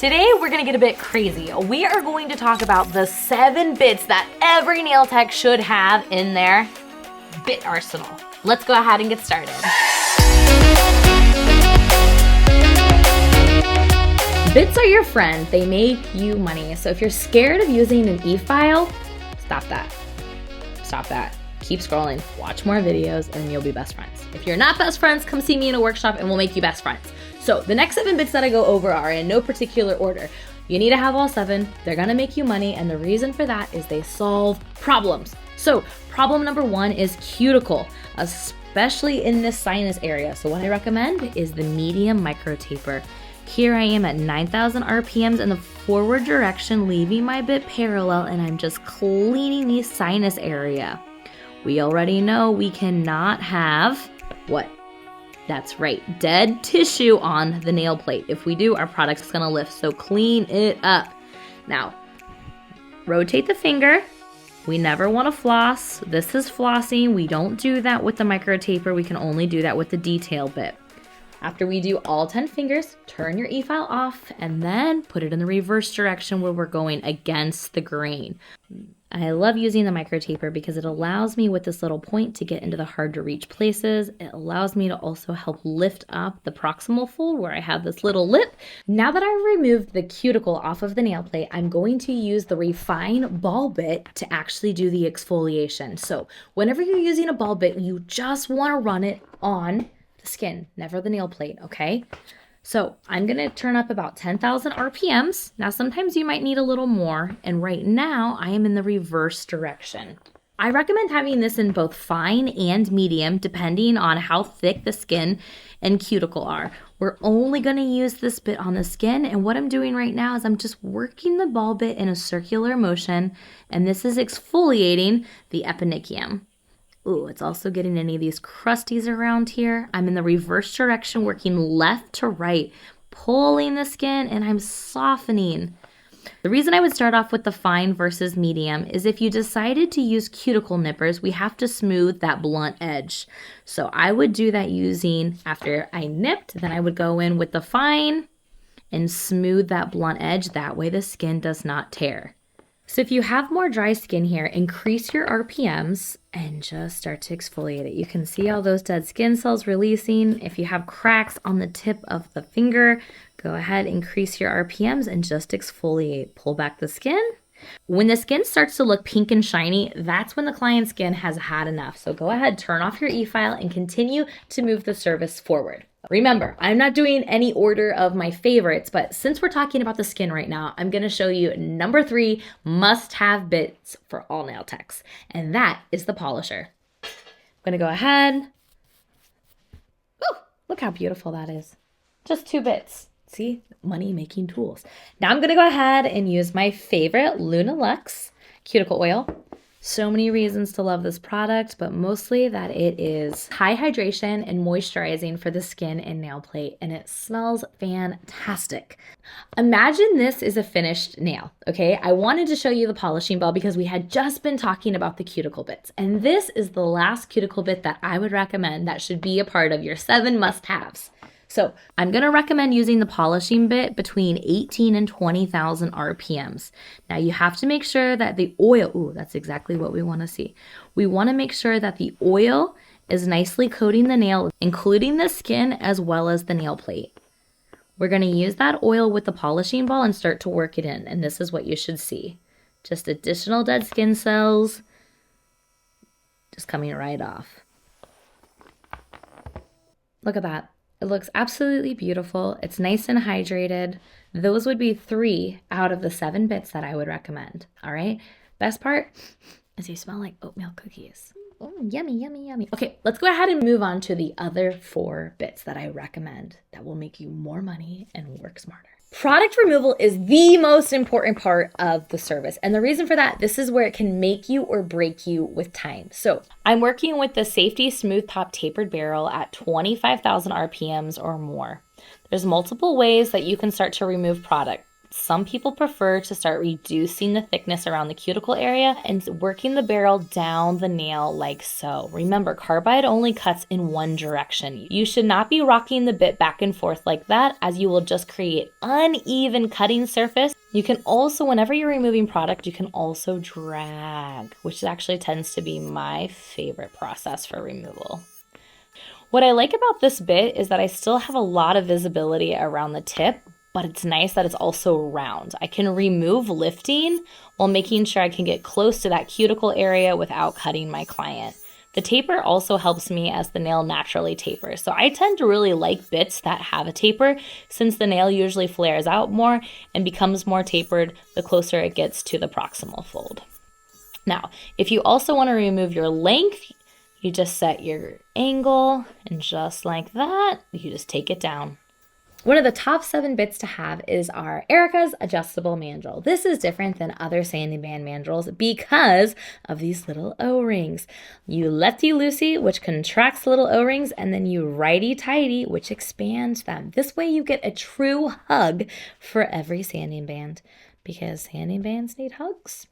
Today, we're gonna get a bit crazy. We are going to talk about the 7 bits that every nail tech should have in their bit arsenal. Let's go ahead and get started. Bits are your friend. They make you money. So if you're scared of using an e-file, stop that. Stop that. Keep scrolling, watch more videos, and you'll be best friends. If you're not best friends, come see me in a workshop and we'll make you best friends. So the next 7 bits that I go over are in no particular order. You need to have all 7. They're gonna make you money, and the reason for that is they solve problems. So problem number 1 is cuticle, especially in this sinus area. So what I recommend is the medium micro taper. Here I am at 9,000 RPMs in the forward direction, leaving my bit parallel, and I'm just cleaning the sinus area. We already know we cannot have what? That's right, dead tissue on the nail plate. If we do, our product's gonna lift, so clean it up. Now, rotate the finger. We never wanna floss. This is flossing. We don't do that with the micro taper. We can only do that with the detail bit. After we do all 10 fingers, turn your e-file off and then put it in the reverse direction where we're going against the grain. I love using the micro taper because it allows me with this little point to get into the hard to reach places. It allows me to also help lift up the proximal fold where I have this little lip. Now that I've removed the cuticle off of the nail plate, I'm going to use the refine ball bit to actually do the exfoliation. So whenever you're using a ball bit, you just want to run it on the skin, never the nail plate, okay? So I'm gonna turn up about 10,000 RPMs. Now sometimes you might need a little more, and right now I am in the reverse direction. I recommend having this in both fine and medium, depending on how thick the skin and cuticle are. We're only gonna use this bit on the skin, and what I'm doing right now is I'm just working the ball bit in a circular motion, and this is exfoliating the eponychium. Ooh, it's also getting any of these crusties around here. I'm in the reverse direction, working left to right, pulling the skin, and I'm softening. The reason I would start off with the fine versus medium is if you decided to use cuticle nippers, we have to smooth that blunt edge. So I would do that using, after I nipped, then I would go in with the fine and smooth that blunt edge. That way the skin does not tear. So if you have more dry skin here, increase your RPMs and just start to exfoliate it. You can see all those dead skin cells releasing. If you have cracks on the tip of the finger, go ahead, increase your RPMs and just exfoliate. Pull back the skin. When the skin starts to look pink and shiny, that's when the client's skin has had enough. So go ahead, turn off your e-file and continue to move the service forward. Remember, I'm not doing any order of my favorites, but since we're talking about the skin right now, I'm going to show you number 3 must-have bits for all nail techs, and that is the polisher. I'm going to go ahead. Ooh, look how beautiful that is. Just 2 bits. See, money-making tools. Now I'm going to go ahead and use my favorite Luna Luxe cuticle oil. So many reasons to love this product, but mostly that it is high hydration and moisturizing for the skin and nail plate, and it smells fantastic. Imagine this is a finished nail, okay? I wanted to show you the polishing ball because we had just been talking about the cuticle bits, and this is the last cuticle bit that I would recommend that should be a part of your 7 must-haves. So I'm going to recommend using the polishing bit between 18 and 20,000 RPMs. Now you have to make sure that the oil, ooh, that's exactly what we want to see. We want to make sure that the oil is nicely coating the nail, including the skin as well as the nail plate. We're going to use that oil with the polishing ball and start to work it in. And this is what you should see. Just additional dead skin cells just coming right off. Look at that. It looks absolutely beautiful. It's nice and hydrated. Those would be 3 out of the 7 bits that I would recommend. All right. Best part is they smell like oatmeal cookies. Oh, yummy, yummy, yummy. Okay, let's go ahead and move on to the other 4 bits that I recommend that will make you more money and work smarter. Product removal is the most important part of the service. And the reason for that, this is where it can make you or break you with time. So I'm working with the Safety Smooth Top Tapered Barrel at 25,000 RPMs or more. There's multiple ways that you can start to remove product. Some people prefer to start reducing the thickness around the cuticle area and working the barrel down the nail like so. Remember, carbide only cuts in one direction. You should not be rocking the bit back and forth like that, as you will just create uneven cutting surface. You can also, whenever you're removing product, you can also drag, which actually tends to be my favorite process for removal. What I like about this bit is that I still have a lot of visibility around the tip, but it's nice that it's also round. I can remove lifting while making sure I can get close to that cuticle area without cutting my client. The taper also helps me as the nail naturally tapers. So I tend to really like bits that have a taper, since the nail usually flares out more and becomes more tapered the closer it gets to the proximal fold. Now, if you also want to remove your length, you just set your angle, and just like that, you just take it down. One of the top 7 bits to have is our Erica's adjustable mandrel. This is different than other sanding band mandrels because of these little O-rings. You lefty-loosey, which contracts the little O-rings, and then you righty-tighty, which expands them. This way you get a true hug for every sanding band, because sanding bands need hugs.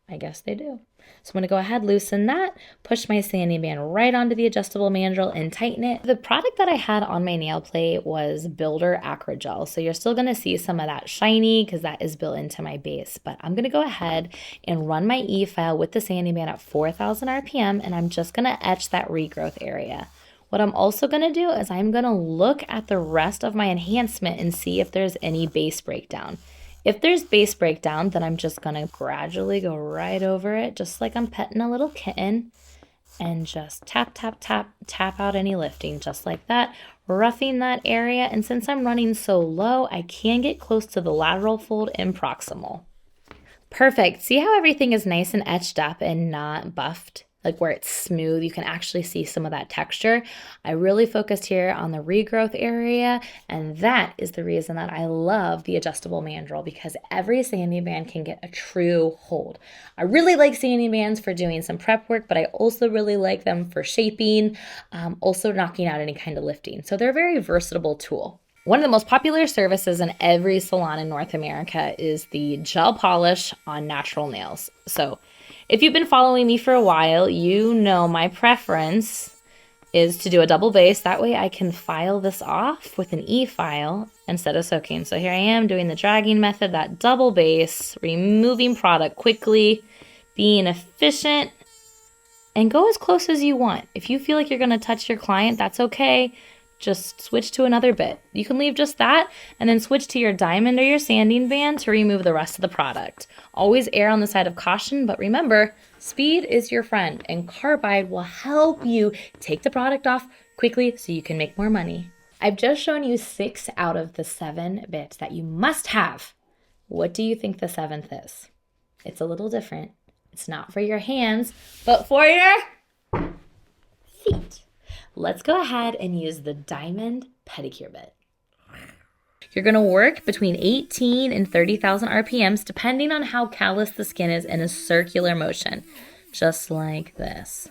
I guess they do. So I'm going to go ahead, loosen that, push my sanding band right onto the adjustable mandrel and tighten it. The product that I had on my nail plate was Builder Acrogel. So you're still going to see some of that shiny because that is built into my base. But I'm going to go ahead and run my E-file with the sanding band at 4,000 RPM, and I'm just going to etch that regrowth area. What I'm also going to do is I'm going to look at the rest of my enhancement and see if there's any base breakdown. If there's base breakdown, then I'm just going to gradually go right over it, just like I'm petting a little kitten, and just tap, tap, tap, tap out any lifting, just like that, roughing that area. And since I'm running so low, I can get close to the lateral fold and proximal. Perfect. See how everything is nice and etched up and not buffed? Like where it's smooth, you can actually see some of that texture. I really focused here on the regrowth area, and that is the reason that I love the adjustable mandrel, because every sanding band can get a true hold. I really like sanding bands for doing some prep work, but I also really like them for shaping, also knocking out any kind of lifting. So they're a very versatile tool. One of the most popular services in every salon in North America is the gel polish on natural nails. So if you've been following me for a while, you know my preference is to do a double base. That way I can file this off with an E-file instead of soaking. So here I am doing the dragging method, that double base, removing product quickly, being efficient, and go as close as you want. If you feel like you're going to touch your client, that's okay. Just switch to another bit. You can leave just that and then switch to your diamond or your sanding band to remove the rest of the product. Always err on the side of caution, but remember, speed is your friend, and carbide will help you take the product off quickly so you can make more money. I've just shown you 6 out of the 7 bits that you must have. What do you think the 7th is? It's a little different. It's not for your hands, but for your feet. Let's go ahead and use the diamond pedicure bit. You're going to work between 18 and 30,000 RPMs depending on how callous the skin is in a circular motion, just like this.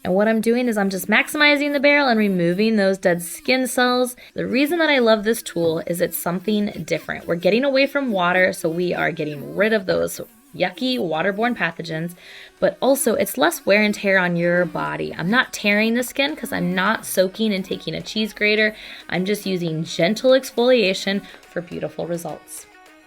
And what I'm doing is I'm just maximizing the barrel and removing those dead skin cells. The reason that I love this tool is it's something different. We're getting away from water, so we are getting rid of those yucky waterborne pathogens, but also it's less wear and tear on your body. I'm not tearing the skin because I'm not soaking and taking a cheese grater. I'm just using gentle exfoliation for beautiful results.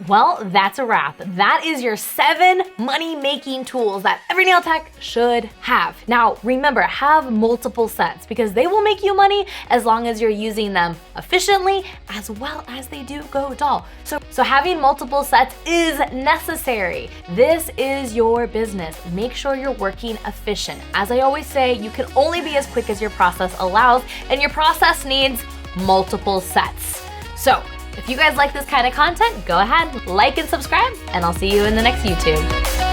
Well, that's a wrap. That is your 7 money-making tools that every nail tech should have. Now, remember, have multiple sets because they will make you money as long as you're using them efficiently as well as they do go dull. So having multiple sets is necessary. This is your business. Make sure you're working efficient. As I always say, you can only be as quick as your process allows, and your process needs multiple sets. So, if you guys like this kind of content, go ahead, like and subscribe, and I'll see you in the next YouTube.